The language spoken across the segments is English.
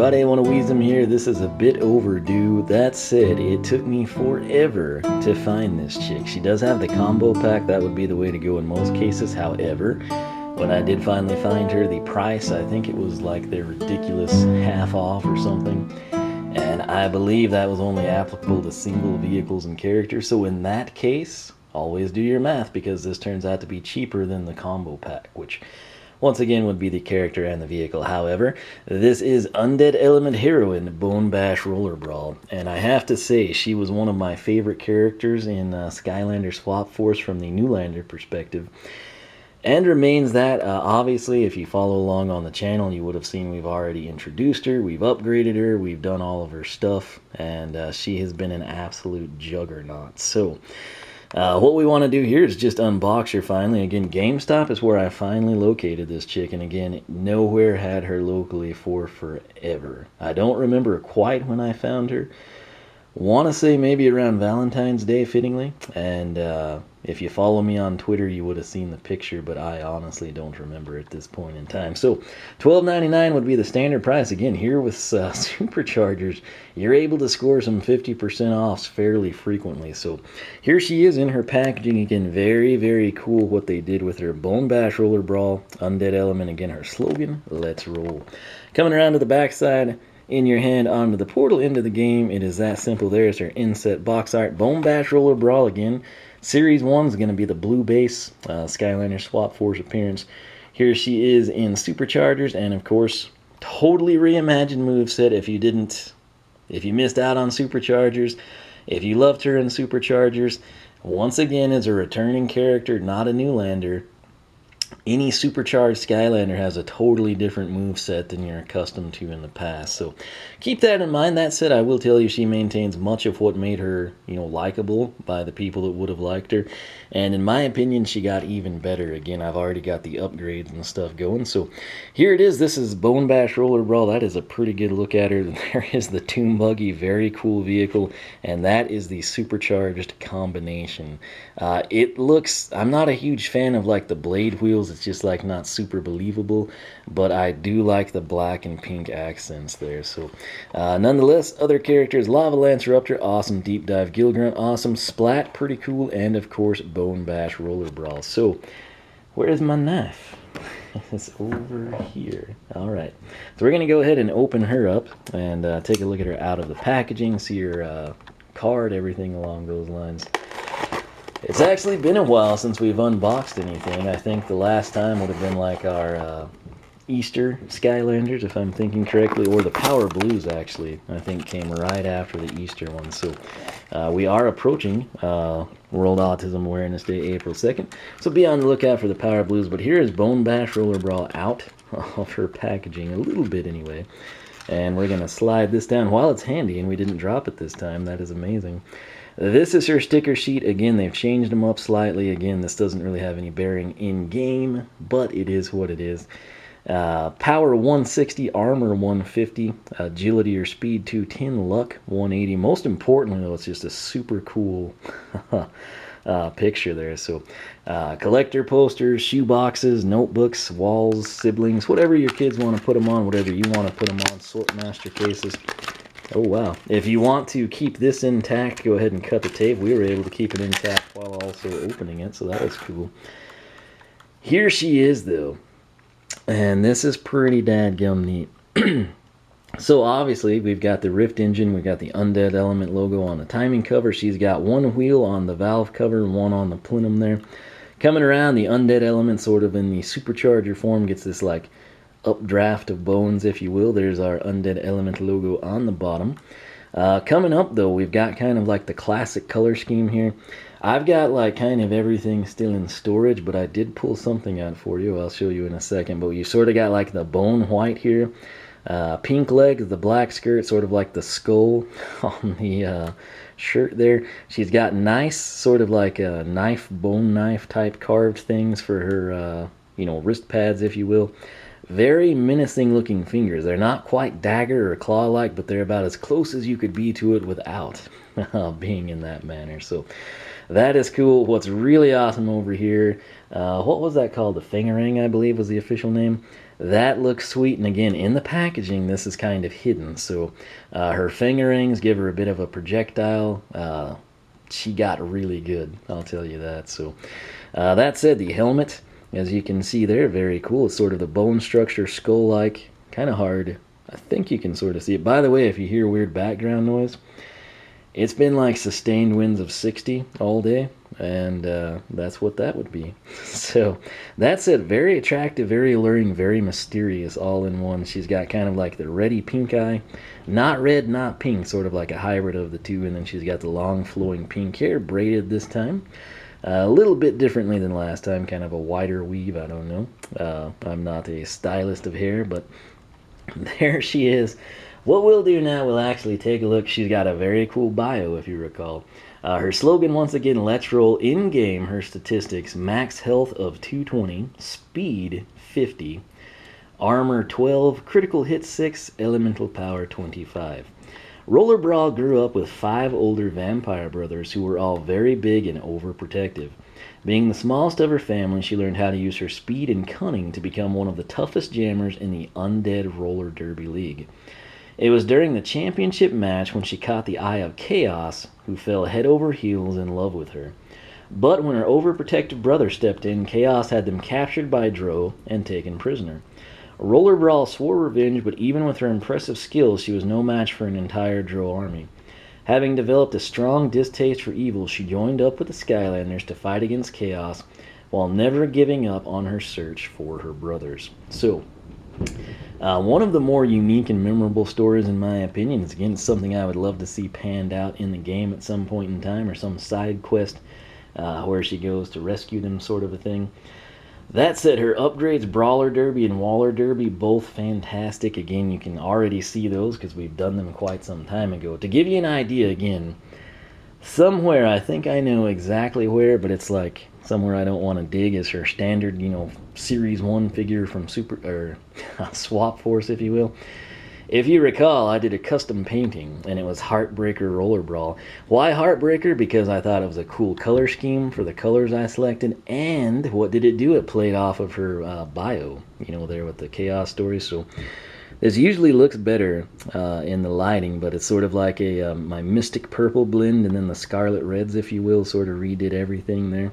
everybody, I want to wheeze them here. This is a bit overdue. That said, it took me forever to find this chick. She does have the combo pack. That would be the way to go in most cases. However, when I did finally find her, the price, I think it was like their ridiculous half off or something. And I believe that was only applicable to single vehicles and characters. So in that case, always do your math, because this turns out to be cheaper than the combo pack, which once again would be the character and the vehicle. However, this is Undead Element Heroine Bone Bash Roller Brawl, and I have to say she was one of my favorite characters in Skylanders Swap Force from the Newlander perspective, and remains that. Obviously, if you follow along on the channel, you would have seen we've already introduced her, we've upgraded her, we've done all of her stuff, and she has been an absolute juggernaut. So what we want to do here is just unbox her finally. Again, GameStop is where I finally located this chick, and again, nowhere had her locally for forever. I don't remember quite when I found her. Want to say maybe around Valentine's Day, fittingly, and if you follow me on Twitter, you would have seen the picture, but I honestly don't remember at this point in time. So $12.99 would be the standard price. Again, here with SuperChargers, you're able to score some 50% offs fairly frequently. So here she is in her packaging. Again, very, very cool what they did with her. Bone Bash Roller Brawl, Undead Element. Again, her slogan, let's roll. Coming around to the backside, in your hand onto the portal into the game. It is that simple. There's her inset box art. Bone Bash Roller Brawl again. Series 1 is going to be the blue base Skylanders Swap Force appearance. Here she is in SuperChargers, and of course, totally reimagined moveset. If you missed out on SuperChargers, if you loved her in SuperChargers, once again as a returning character, not a Newlander. Any supercharged Skylander has a totally different move set than you're accustomed to in the past. So keep that in mind. That said, I will tell you she maintains much of what made her, likable by the people that would have liked her. And in my opinion, she got even better. Again, I've already got the upgrades and stuff going. So here it is. This is Bone Bash Roller Brawl. That is a pretty good look at her. There is the Tomb Buggy, very cool vehicle. And that is the supercharged combination. It looks, I'm not a huge fan of like the blade wheels. It's just like not super believable, but I do like the black and pink accents there. So nonetheless, other characters, Lava Lanceruptor, awesome. Deep Dive Gilgrunt, awesome. Splat, pretty cool. And of course, Bone Bash Roller Brawl. So where's my knife? It's over here. All right, so we're gonna go ahead and open her up and take a look at her out of the packaging, see her card, everything along those lines. It's actually been a while since we've unboxed anything. I think the last time would have been like our Easter Skylanders, if I'm thinking correctly, or the Power Blues, actually, I think came right after the Easter one. So we are approaching World Autism Awareness Day, April 2nd. So be on the lookout for the Power Blues. But here is Bone Bash Roller Brawl out of her packaging, a little bit anyway. And we're going to slide this down while it's handy, and we didn't drop it this time. That is amazing. This is her sticker sheet. Again, they've changed them up slightly. Again, this doesn't really have any bearing in game, but it is what it is. Power 160, armor 150, agility or speed 210, luck 180. Most importantly, though, it's just a super cool picture there. So collector posters, shoe boxes, notebooks, walls, siblings, whatever your kids want to put them on, whatever you want to put them on, sort master cases. Oh wow, if you want to keep this intact, go ahead and cut the tape. We were able to keep it intact while also opening it, so that was cool. Here she is though, and this is pretty dadgum neat. So obviously we've got the Rift engine, we've got the Undead Element logo on the timing cover. She's got one wheel on the valve cover and one on the plenum there. Coming around, the Undead Element sort of in the supercharger form gets this like updraft of bones, if you will. There's our Undead Element logo on the bottom. Coming up though, we've got kind of like the classic color scheme here. I've got like kind of everything still in storage, but I did pull something out for you. I'll show you in a second. But you sort of got like the bone white here, pink legs, the black skirt, sort of like the skull on the shirt there. She's got nice sort of like a bone knife type carved things for her wrist pads, if you will. Very menacing looking fingers. They're not quite dagger or claw like, but they're about as close as you could be to it without being in that manner. So that is cool. What's really awesome over here, what was that called? The fingering, I believe, was the official name. That looks sweet, and again, in the packaging, this is kind of hidden. So her fingerings give her a bit of a projectile. She got really good, I'll tell you that. So that said, the helmet, as you can see there, very cool. It's sort of the bone structure, skull-like, kind of hard. I think you can sort of see it. By the way, if you hear weird background noise, it's been like sustained winds of 60 all day, and that's what that would be. So that's it. Very attractive, very alluring, very mysterious, all in one. She's got kind of like the reddy pink eye. Not red, not pink, sort of like a hybrid of the two. And then she's got the long flowing pink hair, braided this time. A little bit differently than last time, kind of a wider weave, I don't know. I'm not a stylist of hair, but there she is. What we'll do now, we'll actually take a look. She's got a very cool bio, if you recall. Her slogan, once again, let's roll in-game. Her statistics: max health of 220, speed 50, armor 12, critical hit 6, elemental power 25. Roller Brawl grew up with 5 older vampire brothers who were all very big and overprotective. Being the smallest of her family, she learned how to use her speed and cunning to become one of the toughest jammers in the Undead Roller Derby League. It was during the championship match when she caught the eye of Chaos, who fell head over heels in love with her. But when her overprotective brother stepped in, Chaos had them captured by Dro and taken prisoner. Roller Brawl swore revenge, but even with her impressive skills, she was no match for an entire Dro army. Having developed a strong distaste for evil, she joined up with the Skylanders to fight against Chaos, while never giving up on her search for her brothers. So, one of the more unique and memorable stories, in my opinion, is again something I would love to see panned out in the game at some point in time, or some side quest where she goes to rescue them, sort of a thing. That said, her upgrades, Brawler Derby and Waller Derby, both fantastic. Again, you can already see those because we've done them quite some time ago. To give you an idea, again, somewhere, I think I know exactly where, but it's like somewhere I don't want to dig, is her standard, Series 1 figure from Swap Force, if you will. If you recall, I did a custom painting, and it was Heartbraker Roller Brawl. Why Heartbreaker? Because I thought it was a cool color scheme for the colors I selected, and what did it do? It played off of her bio, there with the Chaos story. So this usually looks better in the lighting, but it's sort of like my Mystic Purple blend, and then the Scarlet Reds, if you will, sort of redid everything there.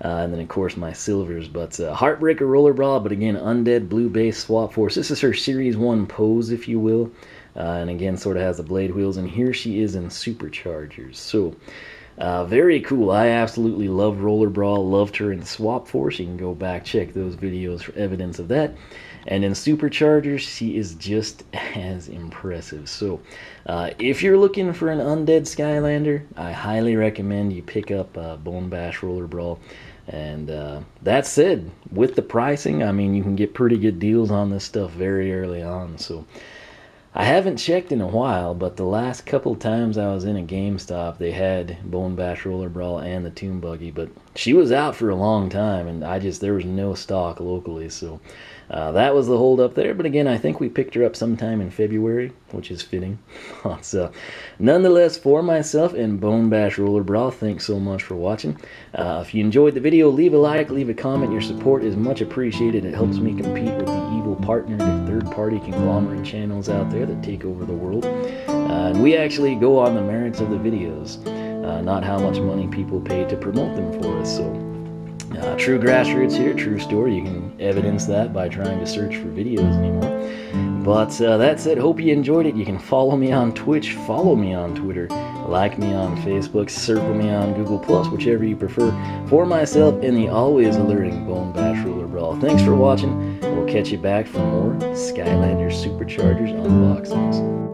And then, of course, my silvers. But Heartbreaker Roller Brawl, but again, Undead Blue Base Swap Force. This is her Series 1 pose, if you will. And again, sort of has the blade wheels. And here she is in SuperChargers. So, very cool. I absolutely love Roller Brawl. Loved her in Swap Force. You can go back, check those videos for evidence of that. And in SuperChargers, she is just as impressive. So, if you're looking for an Undead Skylander, I highly recommend you pick up Bone Bash Roller Brawl. And that said, with the pricing, I mean, you can get pretty good deals on this stuff very early on. So, I haven't checked in a while, but the last couple times I was in a GameStop, they had Bone Bash Roller Brawl and the Tomb Buggy, but she was out for a long time, and there was no stock locally, so that was the hold up there. But again, I think we picked her up sometime in February, which is fitting. So, nonetheless, for myself and Bone Bash Roller Brawl, thanks so much for watching. If you enjoyed the video, leave a like, leave a comment. Your support is much appreciated. It helps me compete with the evil partner, the third-party conglomerate channels out there that take over the world. And we actually go on the merits of the videos, not how much money people pay to promote them for us. So, true grassroots here, true story. You can evidence that by trying to search for videos anymore. But that said, hope you enjoyed it. You can follow me on Twitch, follow me on Twitter, like me on Facebook, circle me on Google+, whichever you prefer. For myself and the always alluring Bone Bash Roller Brawl, thanks for watching. We'll catch you back for more Skylanders SuperChargers unboxings.